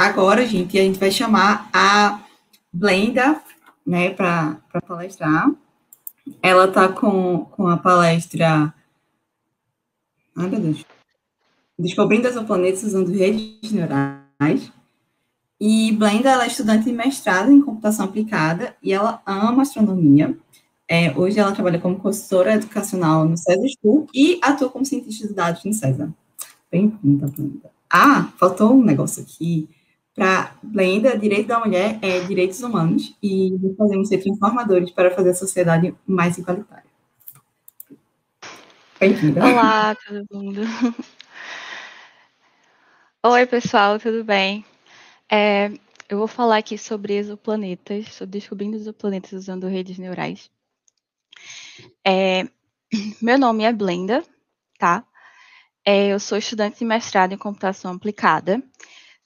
agora, gente, a gente vai chamar a Blenda, né, para palestrar. Ela está com a palestra. Ai, meu Deus. Descobrindo exoplanetas usando redes neurais. E Blenda, ela é estudante de mestrado em computação aplicada e ela ama astronomia. Hoje ela trabalha como consultora educacional no César School e atua como cientista de dados no César. Bem-vinda, Blenda. Ah, faltou um negócio aqui. Para Blenda, direito da mulher é direitos humanos e fazemos ser transformadores para fazer a sociedade mais igualitária. Bem-vinda. Olá, todo mundo. Oi, pessoal, tudo bem? Eu vou falar aqui sobre exoplanetas, sobre descobrindo exoplanetas usando redes neurais. Meu nome é Blenda, tá? Eu sou estudante de mestrado em computação aplicada.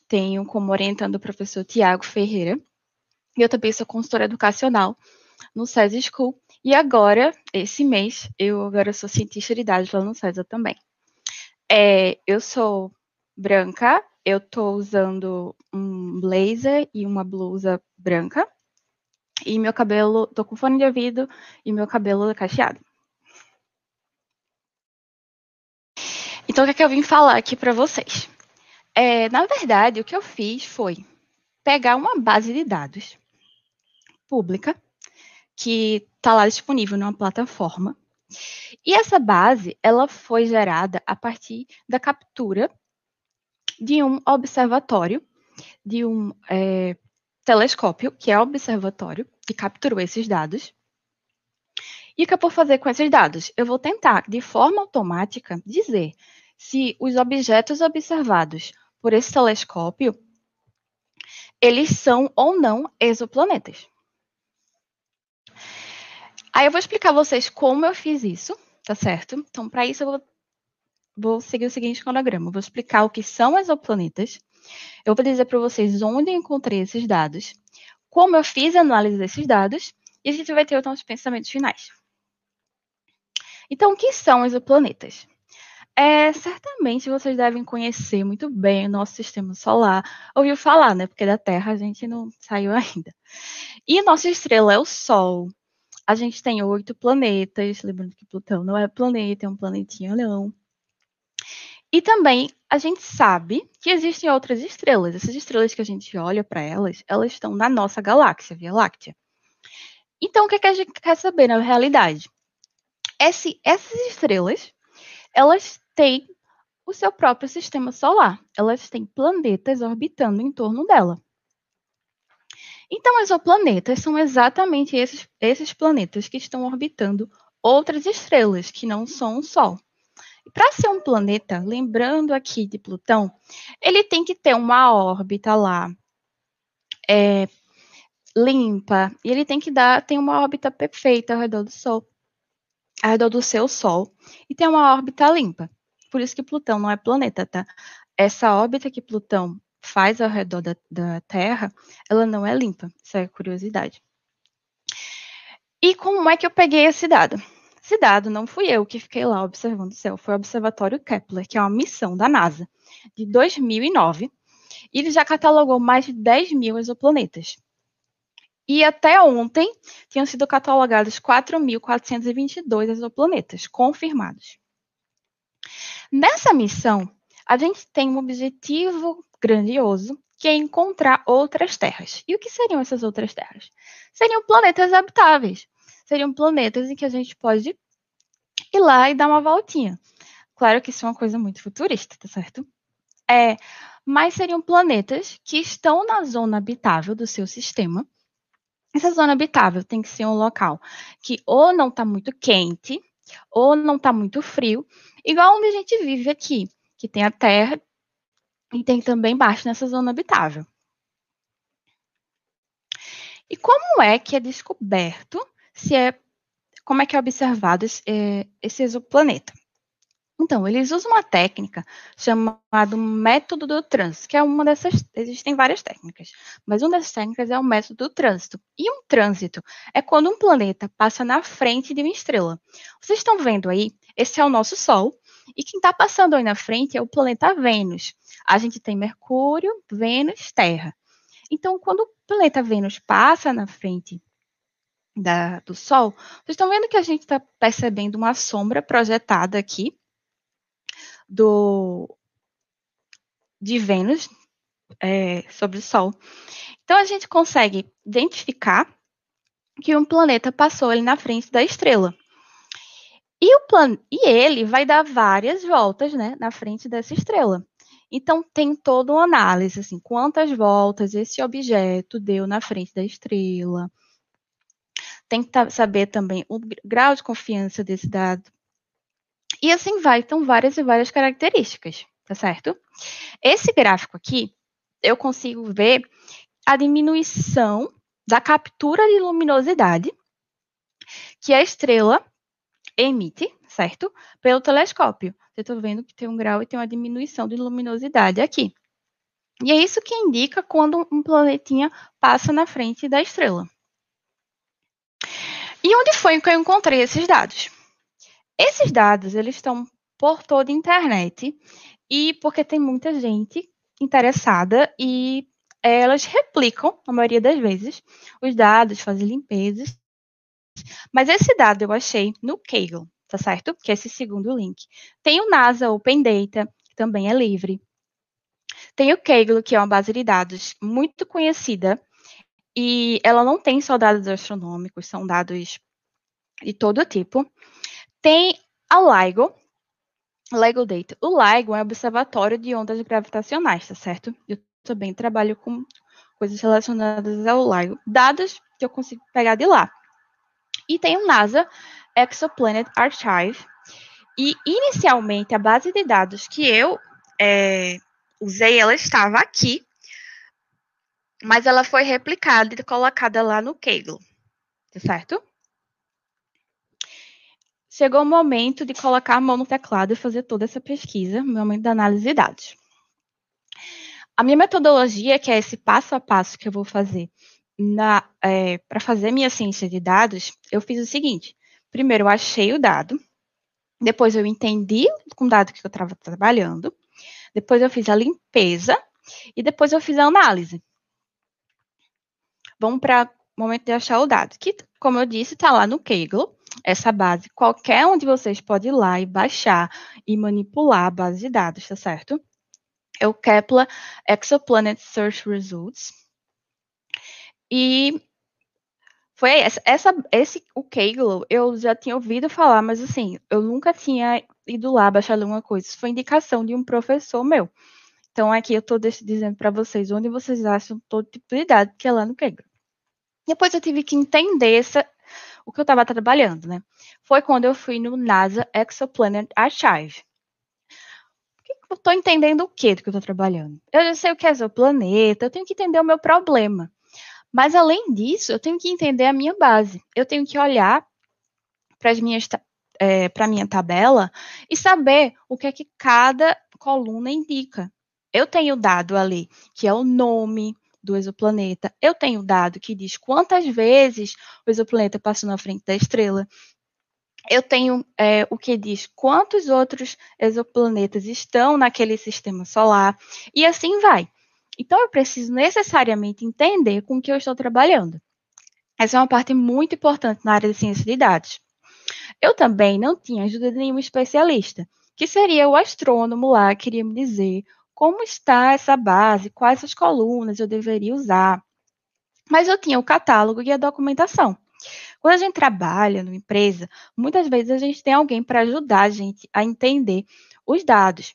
Tenho como orientando o professor Tiago Ferreira. E eu também sou consultora educacional no César School. E agora, esse mês, eu agora sou cientista de dados lá no César também. Eu sou branca, eu tô usando um blazer e uma blusa branca. E meu cabelo, tô com fone de ouvido e meu cabelo é cacheado. Então, o que é que eu vim falar aqui para vocês? Na verdade, o que eu fiz foi pegar uma base de dados pública, que está lá disponível numa plataforma. E essa base, ela foi gerada a partir da captura de um observatório, de um telescópio, que é o observatório, que capturou esses dados. E o que eu vou fazer com esses dados? Eu vou tentar, de forma automática, dizer se os objetos observados por esse telescópio, eles são ou não exoplanetas. Aí eu vou explicar a vocês como eu fiz isso, tá certo? Então, para isso, eu vou seguir o seguinte cronograma. Eu vou explicar o que são exoplanetas. Eu vou dizer para vocês onde eu encontrei esses dados, como eu fiz a análise desses dados, e a gente vai ter os nossos pensamentos finais. Então, o que são exoplanetas? Certamente vocês devem conhecer muito bem o nosso sistema solar. Ouviu falar, né? Porque da Terra a gente não saiu ainda. E nossa estrela é o Sol. A gente tem 8 planetas. Lembrando que Plutão não é planeta, é um planetinha não. E também a gente sabe que existem outras estrelas. Essas estrelas que a gente olha para elas, elas estão na nossa galáxia, Via Láctea. Então, o que, é que a gente quer saber na realidade? Essas estrelas, elas têm o seu próprio sistema solar. Elas têm planetas orbitando em torno dela. Então, exoplanetas são exatamente esses planetas que estão orbitando outras estrelas que não são o Sol. E para ser um planeta, lembrando aqui de Plutão, ele tem que ter uma órbita lá limpa, e ele tem que ter uma órbita perfeita ao redor do Sol, ao redor do seu Sol, e ter uma órbita limpa. Por isso que Plutão não é planeta, tá? Essa órbita que Plutão faz ao redor da Terra, ela não é limpa. Isso é curiosidade. E como é que eu peguei esse dado? Esse dado não fui eu que fiquei lá observando o céu, foi o Observatório Kepler, que é uma missão da NASA, de 2009, e ele já catalogou mais de 10 mil exoplanetas. E até ontem tinham sido catalogados 4.422 exoplanetas confirmados. Nessa missão, a gente tem um objetivo grandioso, que é encontrar outras terras. E o que seriam essas outras terras? Seriam planetas habitáveis. Seriam planetas em que a gente pode ir lá e dar uma voltinha. Claro que isso é uma coisa muito futurista, tá certo? Mas seriam planetas que estão na zona habitável do seu sistema. Essa zona habitável tem que ser um local que ou não está muito quente, ou não está muito frio, igual onde a gente vive aqui, que tem a Terra e tem também embaixo nessa zona habitável. E como é que é descoberto como é que é observado esse exoplaneta? Então, eles usam uma técnica chamada método do trânsito, que é uma dessas, existem várias técnicas, mas uma dessas técnicas é o método do trânsito. E um trânsito é quando um planeta passa na frente de uma estrela. Vocês estão vendo aí, esse é o nosso Sol, E quem está passando aí na frente é o planeta Vênus. A gente tem Mercúrio, Vênus, Terra. Então, quando o planeta Vênus passa na frente do Sol, vocês estão vendo que a gente está percebendo uma sombra projetada aqui de Vênus sobre o Sol. Então, a gente consegue identificar que um planeta passou ali na frente da estrela. E ele vai dar várias voltas, né, na frente dessa estrela. Então, tem toda uma análise, assim, quantas voltas esse objeto deu na frente da estrela. Tem que saber também o grau de confiança desse dado. E assim vai, então várias e várias características, tá certo? Esse gráfico aqui, eu consigo ver a diminuição da captura de luminosidade que a estrela emite, certo? Pelo telescópio. Eu estou vendo que tem um grau e tem uma diminuição de luminosidade aqui. E é isso que indica quando um planetinha passa na frente da estrela. E onde foi que eu encontrei esses dados? Esses dados, eles estão por toda a internet e porque tem muita gente interessada e elas replicam, na maioria das vezes, os dados, fazem limpezas. Mas esse dado eu achei no Kaggle, tá certo? Que é esse segundo link. Tem o NASA Open Data, que também é livre. Tem o Kaggle, que é uma base de dados muito conhecida, e ela não tem só dados astronômicos, são dados de todo tipo. Tem a LIGO Data. O LIGO é um observatório de ondas gravitacionais, tá certo? Eu também trabalho com coisas relacionadas ao LIGO. Dados que eu consigo pegar de lá. E tem o NASA Exoplanet Archive. E, inicialmente, a base de dados que eu usei, ela estava aqui, mas ela foi replicada e colocada lá no Kaggle, tá certo? Chegou o momento de colocar a mão no teclado e fazer toda essa pesquisa, no momento da análise de dados. A minha metodologia, que é esse passo a passo que eu vou fazer para fazer minha ciência de dados, eu fiz o seguinte. Primeiro, eu achei o dado. Depois, eu entendi com o dado que eu estava trabalhando. Depois, eu fiz a limpeza. E depois, eu fiz a análise. Vamos para o momento de achar o dado. Que, como eu disse, está lá no Kaggle. Essa base, qualquer um de vocês pode ir lá e baixar e manipular a base de dados, tá certo? É o Kepler Exoplanet Search Results. E foi o Kaggle, eu já tinha ouvido falar, mas assim, eu nunca tinha ido lá baixar alguma coisa. Isso foi indicação de um professor meu. Então, aqui eu estou dizendo para vocês onde vocês acham todo tipo de dado que é lá no Kaggle. Depois eu tive que entender o que eu estava trabalhando, né? Foi quando eu fui no NASA Exoplanet Archive. Eu estou entendendo o que do que eu estou trabalhando? Eu já sei o que é exoplaneta, eu tenho que entender o meu problema. Mas, além disso, eu tenho que entender a minha base. Eu tenho que olhar para a minha tabela e saber o que é que cada coluna indica. Eu tenho dado ali, que é o nome do exoplaneta. Eu tenho dado que diz quantas vezes o exoplaneta passou na frente da estrela. Eu tenho o que diz quantos outros exoplanetas estão naquele sistema solar. E assim vai. Então, eu preciso necessariamente entender com o que eu estou trabalhando. Essa é uma parte muito importante na área de ciência de dados. Eu também não tinha ajuda de nenhum especialista, que seria o astrônomo lá, que queria me dizer como está essa base, quais as colunas eu deveria usar. Mas eu tinha o catálogo e a documentação. Quando a gente trabalha numa empresa, muitas vezes a gente tem alguém para ajudar a gente a entender os dados.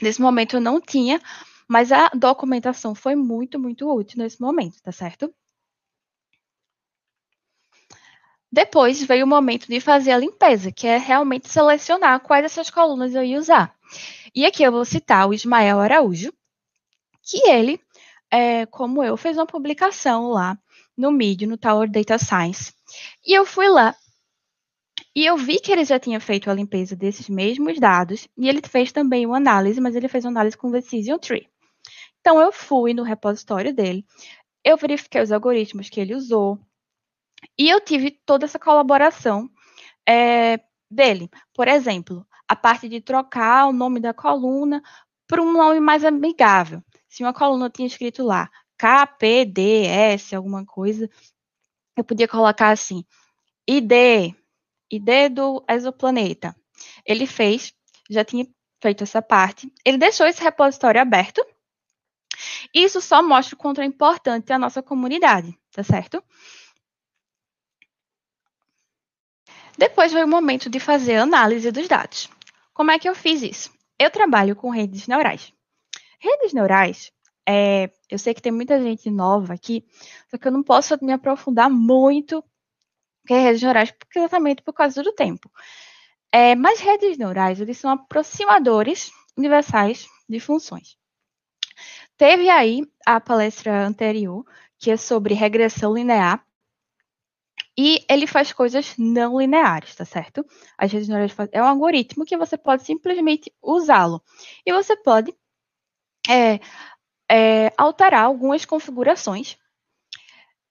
Nesse momento eu não tinha, mas a documentação foi muito, muito útil nesse momento, tá certo? Depois veio o momento de fazer a limpeza, que é realmente selecionar quais dessas colunas eu ia usar. E aqui eu vou citar o Ismael Araújo, que ele, como eu, fez uma publicação lá no Medium, no Tower Data Science. E eu fui lá e eu vi que ele já tinha feito a limpeza desses mesmos dados, e ele fez também uma análise, mas ele fez uma análise com Decision Tree. Então, eu fui no repositório dele, eu verifiquei os algoritmos que ele usou, e eu tive toda essa colaboração dele. Por exemplo, a parte de trocar o nome da coluna para um nome mais amigável. Se uma coluna tinha escrito lá KPDS, alguma coisa, eu podia colocar assim, ID do exoplaneta. Ele fez, já tinha feito essa parte, ele deixou esse repositório aberto. Isso só mostra o quanto é importante a nossa comunidade, tá certo? Depois veio o momento de fazer a análise dos dados. Como é que eu fiz isso? Eu trabalho com redes neurais. Redes neurais, eu sei que tem muita gente nova aqui, só que eu não posso me aprofundar muito em redes neurais, exatamente por causa do tempo. Mas redes neurais, eles são aproximadores universais de funções. Teve aí a palestra anterior, que é sobre regressão linear, e ele faz coisas não lineares, tá certo? As redes neurais é um algoritmo que você pode simplesmente usá-lo. E você pode alterar algumas configurações,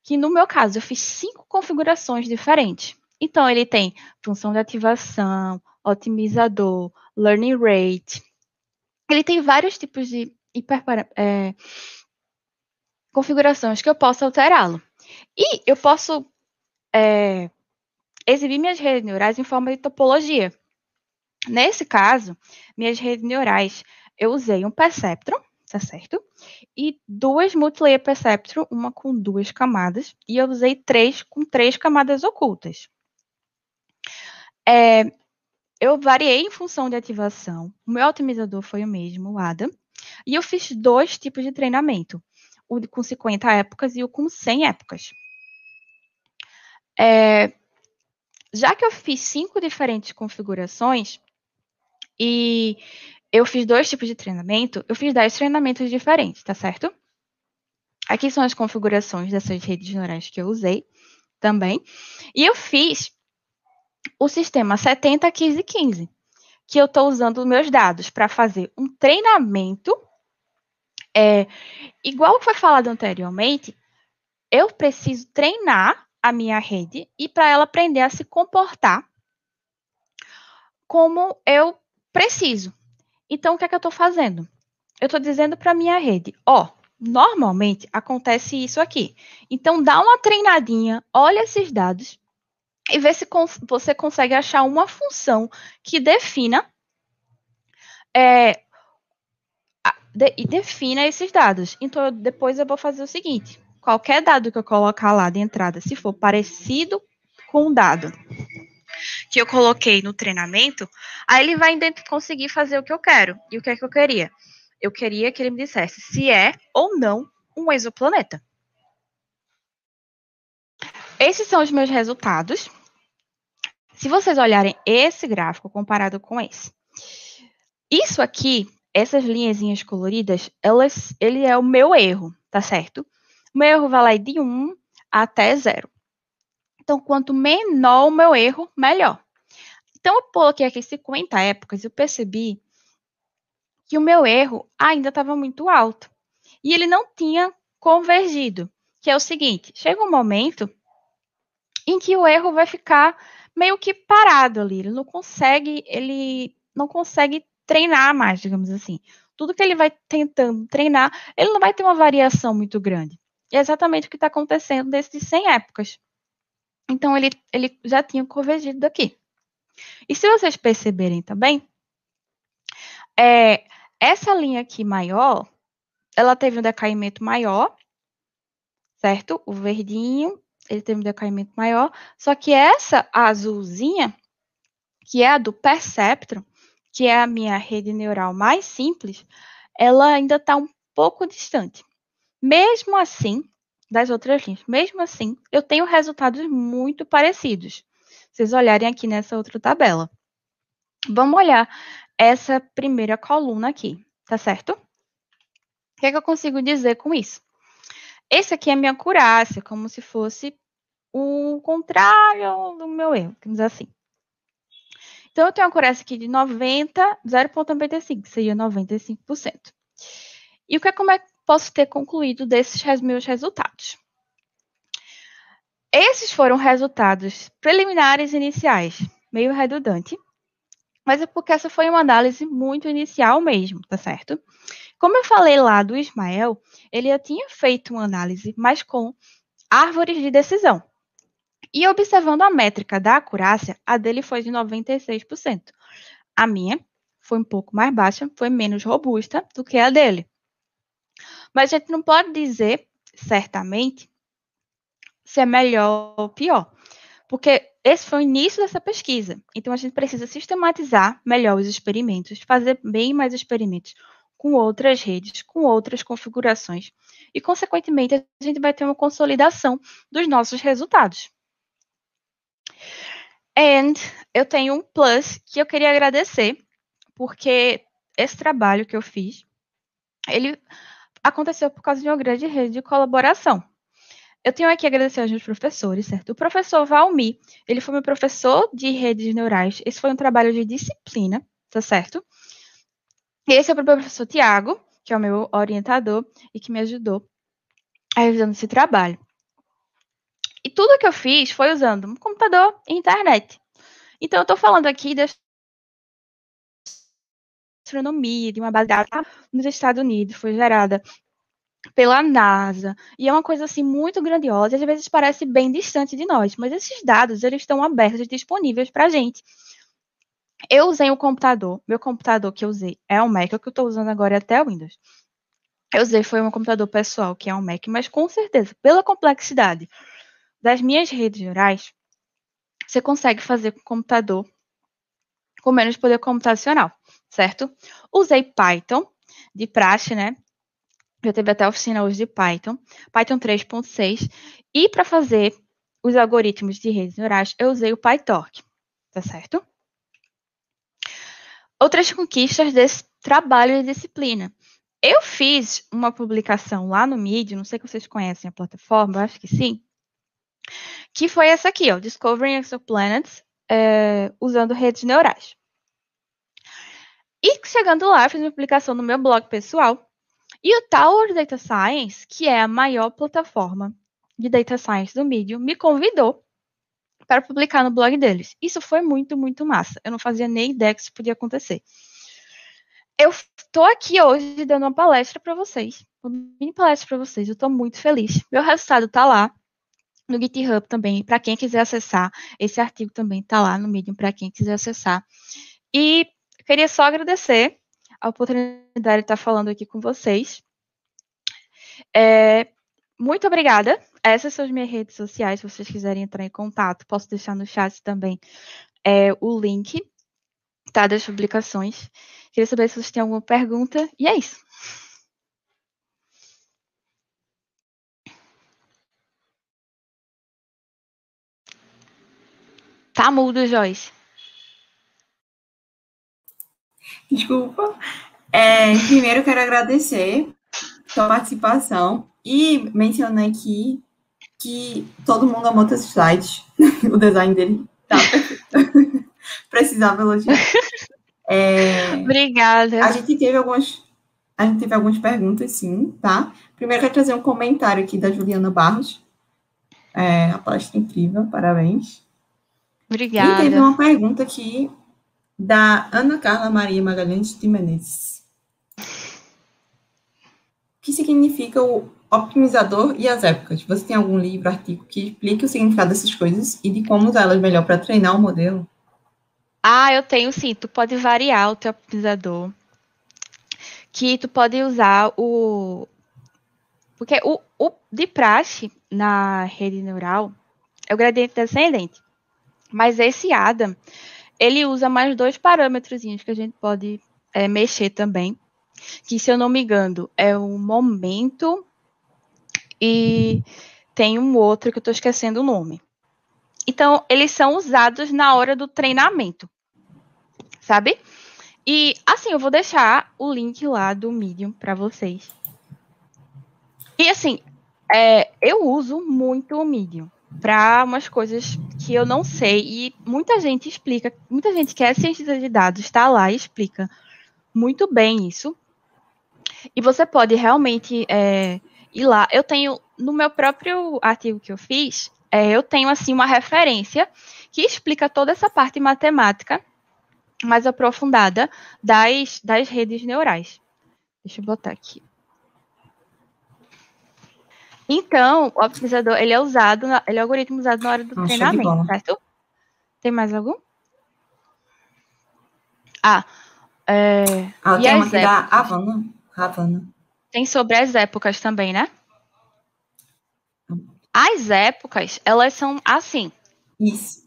que no meu caso eu fiz 5 configurações diferentes. Então, ele tem função de ativação, otimizador, learning rate. Ele tem vários tipos de configurações que eu posso alterá-lo. E eu posso exibir minhas redes neurais em forma de topologia. Nesse caso, minhas redes neurais, eu usei um perceptron, tá certo? E 2 multilayer perceptron, uma com 2 camadas, e eu usei 3 com 3 camadas ocultas. Eu variei em função de ativação. O meu otimizador foi o mesmo, o ADA. E eu fiz 2 tipos de treinamento. O com 50 épocas e o com 100 épocas. Já que eu fiz 5 diferentes configurações, e eu fiz 2 tipos de treinamento, eu fiz 10 treinamentos diferentes, tá certo? Aqui são as configurações dessas redes neurais que eu usei também. E eu fiz o sistema 70, 15, 15, que eu estou usando os meus dados para fazer um treinamento. Igual foi falado anteriormente, eu preciso treinar a minha rede e para ela aprender a se comportar como eu preciso. Então, o que é que eu estou fazendo? Eu estou dizendo para a minha rede, normalmente acontece isso aqui. Então, dá uma treinadinha, olha esses dados e vê se você consegue achar uma função que defina defina esses dados. Então, depois eu vou fazer o seguinte, qualquer dado que eu colocar lá de entrada, se for parecido com o dado que eu coloquei no treinamento, aí ele vai conseguir fazer o que eu quero. E o que é que eu queria? Eu queria que ele me dissesse se é ou não um exoplaneta. Esses são os meus resultados. Se vocês olharem esse gráfico comparado com esse, isso aqui, essas linhazinhas coloridas, ele é o meu erro, tá certo? O meu erro vai lá de 1 até 0. Então, quanto menor o meu erro, melhor. Então, eu coloquei aqui 50 épocas e eu percebi que o meu erro ainda estava muito alto. E ele não tinha convergido, que é o seguinte, chega um momento em que o erro vai ficar meio que parado ali, ele não consegue treinar mais, digamos assim. Tudo que ele vai tentando treinar, ele não vai ter uma variação muito grande. E é exatamente o que está acontecendo desses 100 épocas. Então, ele já tinha convergido daqui. E se vocês perceberem também, essa linha aqui maior, ela teve um decaimento maior, certo? O verdinho, ele teve um decaimento maior, só que essa azulzinha, que é a do perceptron, que é a minha rede neural mais simples, ela ainda está um pouco distante. Mesmo assim, das outras linhas, mesmo assim, eu tenho resultados muito parecidos. Se vocês olharem aqui nessa outra tabela. Vamos olhar essa primeira coluna aqui, tá certo? O que é que eu consigo dizer com isso? Esse aqui é a minha acurácia, como se fosse o contrário do meu erro, vamos dizer assim. Então, eu tenho uma acurácia aqui de 0,95, seria 95%. E como é que posso ter concluído desses meus resultados? Esses foram resultados preliminares iniciais, meio redundante, Mas é porque essa foi uma análise muito inicial mesmo, tá certo? Como eu falei lá do Ismael, ele já tinha feito uma análise, mas com árvores de decisão. E observando a métrica da acurácia, a dele foi de 96%. A minha foi um pouco mais baixa, foi menos robusta do que a dele. Mas a gente não pode dizer, certamente, se é melhor ou pior, porque esse foi o início dessa pesquisa. Então, a gente precisa sistematizar melhor os experimentos, fazer bem mais experimentos com outras redes, com outras configurações. E, consequentemente, a gente vai ter uma consolidação dos nossos resultados. And eu tenho um plus que eu queria agradecer, porque esse trabalho que eu fiz, ele aconteceu por causa de uma grande rede de colaboração. Eu tenho aqui a agradecer aos meus professores, certo? O professor Valmi, ele foi meu professor de redes neurais. Esse foi um trabalho de disciplina, tá certo? E esse é o professor Tiago, que é o meu orientador e que me ajudou a realizando esse trabalho. E tudo que eu fiz foi usando um computador e internet. Então, eu estou falando aqui da astronomia, de uma base de dados nos Estados Unidos, foi gerada pela NASA, e é uma coisa assim muito grandiosa, e às vezes parece bem distante de nós, mas esses dados, eles estão abertos e disponíveis para a gente. Eu usei um computador, meu computador que eu usei é um Mac, o que eu estou usando agora é até o Windows. Eu usei foi um computador pessoal, que é um Mac, mas com certeza, pela complexidade das minhas redes neurais, você consegue fazer com computador com menos poder computacional, certo? Usei Python, de praxe, né? Já teve até oficina hoje de Python, Python 3.6, e para fazer os algoritmos de redes neurais, eu usei o PyTorch, tá certo? Outras conquistas desse trabalho de disciplina. Eu fiz uma publicação lá no Medium, não sei se vocês conhecem a plataforma, eu acho que sim, que foi essa aqui, ó, Discovering Exoplanets, usando redes neurais. E chegando lá, eu fiz uma publicação no meu blog pessoal, e o Tower Data Science, que é a maior plataforma de Data Science do Medium, me convidou para publicar no blog deles. Isso foi muito, muito massa. Eu não fazia nem ideia que isso podia acontecer. Eu estou aqui hoje dando uma palestra para vocês, uma mini palestra para vocês. Eu estou muito feliz. Meu resultado está lá no GitHub também, para quem quiser acessar. Esse artigo também está lá no Medium, para quem quiser acessar. E queria só agradecer a oportunidade de estar falando aqui com vocês. Muito obrigada. Essas são as minhas redes sociais, se vocês quiserem entrar em contato. Posso deixar no chat também o link, tá, das publicações. Queria saber se vocês têm alguma pergunta. E é isso. Tá mudo, Joyce. Desculpa. Primeiro, eu quero agradecer sua participação e mencionar aqui que todo mundo amou teus slides. O design dele tá perfeito. Precisava elogiar. Obrigada. A gente teve algumas perguntas, sim, tá? Primeiro, eu quero trazer um comentário aqui da Juliana Barros. A palestra incrível, parabéns. Obrigada. E teve uma pergunta aqui da Ana Carla Maria Magalhães de Menezes. O que significa o optimizador e as épocas? Você tem algum livro, artigo que explique o significado dessas coisas e de como usá-las melhor para treinar o modelo? Eu tenho sim. Tu pode variar o teu optimizador. Que tu pode usar porque o de praxe na rede neural é o gradiente descendente. Mas esse Adam, ele usa mais 2 parâmetros que a gente pode mexer também. Que, se eu não me engano, é o momento e tem um outro que eu estou esquecendo o nome. Então, eles são usados na hora do treinamento, sabe? E, assim, eu vou deixar o link lá do Medium para vocês. E, assim, eu uso muito o Medium para umas coisas que eu não sei e muita gente explica, muita gente que é cientista de dados está lá e explica muito bem isso. E você pode realmente ir lá. Eu tenho, no meu próprio artigo que eu fiz, eu tenho, assim, uma referência que explica toda essa parte matemática mais aprofundada das redes neurais. Deixa eu botar aqui. Então, o optimizador, ele é o algoritmo usado na hora do treinamento, certo? Tem mais algum? Tem uma aqui da Havana. Tem sobre as épocas também, né? As épocas, elas são assim. Isso.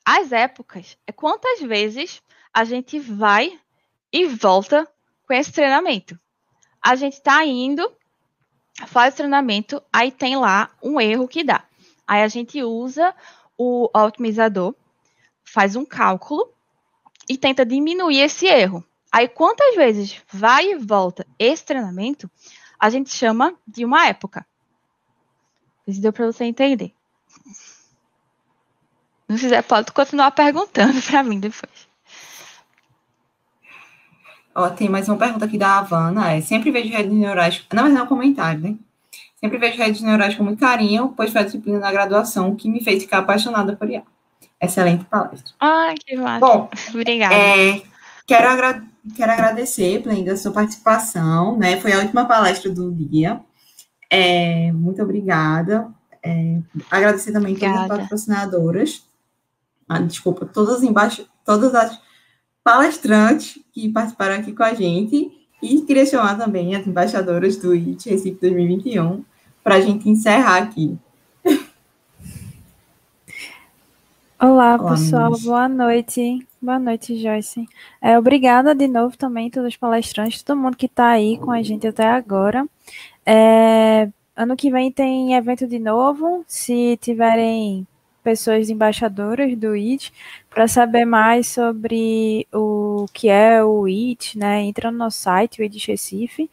As épocas é quantas vezes a gente vai e volta com esse treinamento. A gente tá indo, faz o treinamento, aí tem lá um erro que dá. Aí a gente usa o otimizador, faz um cálculo e tenta diminuir esse erro. Aí quantas vezes vai e volta esse treinamento, a gente chama de uma época. Isso deu para você entender. Se quiser, pode continuar perguntando para mim depois. Tem mais uma pergunta aqui da Havana. Sempre vejo redes neurais... Não, mas não é um comentário, né? Sempre vejo redes neurais com muito carinho, pois foi a disciplina na graduação que me fez ficar apaixonada por IA. Excelente palestra. Que massa. Bom, obrigada. Quero agradecer, Blenda, a sua participação, né? Foi a última palestra do dia. Muito obrigada. Agradecer também todas as patrocinadoras. Desculpa, todas as palestrantes que participaram aqui com a gente. E queria chamar também as embaixadoras do IT Recife 2021 para a gente encerrar aqui. Olá, pessoal. Meninas. Boa noite. Boa noite, Joyce. Obrigada de novo também a todos os palestrantes, todo mundo que está aí com a gente até agora. Ano que vem tem evento de novo. Se tiverem pessoas embaixadoras do IT, para saber mais sobre o que é o IT, né, entra no nosso site, o IT Recife,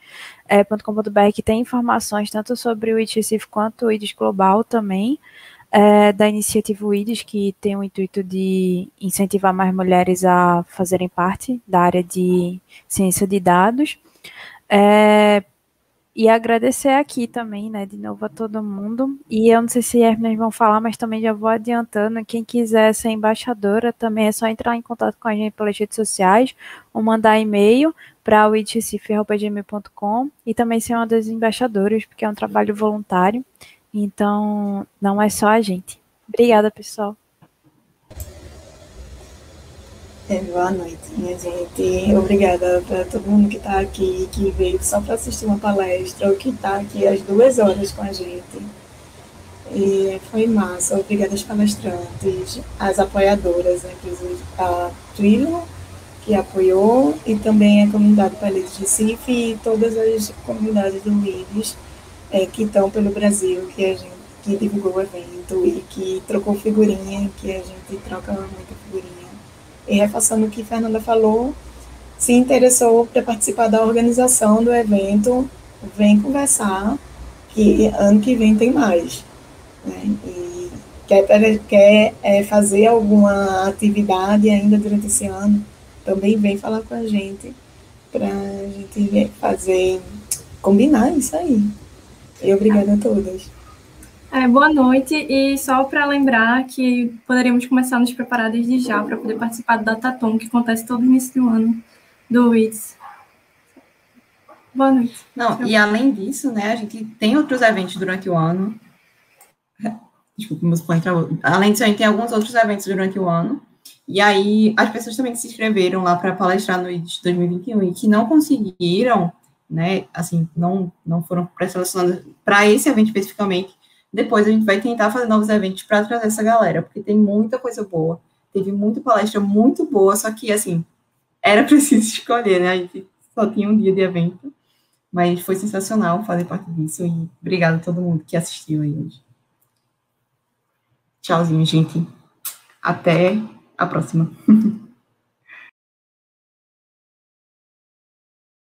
.com.br, que tem informações tanto sobre o IT Recife quanto o IT Global também, da iniciativa WIDES, que tem o intuito de incentivar mais mulheres a fazerem parte da área de ciência de dados. E agradecer aqui também, né, de novo a todo mundo. E eu não sei se as meninas vão falar, mas também já vou adiantando. Quem quiser ser embaixadora, também é só entrar em contato com a gente pelas redes sociais ou mandar e-mail para o itcif@gmail.com e também ser uma das embaixadoras, porque é um trabalho voluntário. Então, não é só a gente. Obrigada, pessoal. Boa noite, minha gente. Obrigada para todo mundo que está aqui, que veio só para assistir uma palestra, ou que está aqui às 2 horas com a gente. E foi massa. Obrigada às palestrantes, às apoiadoras, né, a Trilho, que apoiou, e também a comunidade Paletes Recife e todas as comunidades do WIDES que estão pelo Brasil, que divulgou o evento e que trocou figurinha, que a gente troca muita figurinha. E reforçando o que a Fernanda falou, se interessou para participar da organização do evento, vem conversar, que ano que vem tem mais. Né? E quer fazer alguma atividade ainda durante esse ano, também vem falar com a gente, para a gente combinar isso aí. E obrigada a todas. Boa noite, e só para lembrar que poderíamos começar a nos preparar desde já para poder participar do Datatom, que acontece todo início do ano, do WIDES. Boa noite. Não, e além disso, né, a gente tem outros eventos durante o ano. Desculpa, meu fone travou. Além disso, a gente tem alguns outros eventos durante o ano. E aí, as pessoas também que se inscreveram lá para palestrar no WIDES 2021 e que não conseguiram, né, assim, não foram pré-selecionadas para esse evento especificamente, depois a gente vai tentar fazer novos eventos para trazer essa galera, porque tem muita coisa boa, teve muita palestra muito boa, só que, assim, era preciso escolher, né, a gente só tinha um dia de evento, mas foi sensacional fazer parte disso, e obrigada a todo mundo que assistiu aí hoje. Tchauzinho, gente. Até a próxima.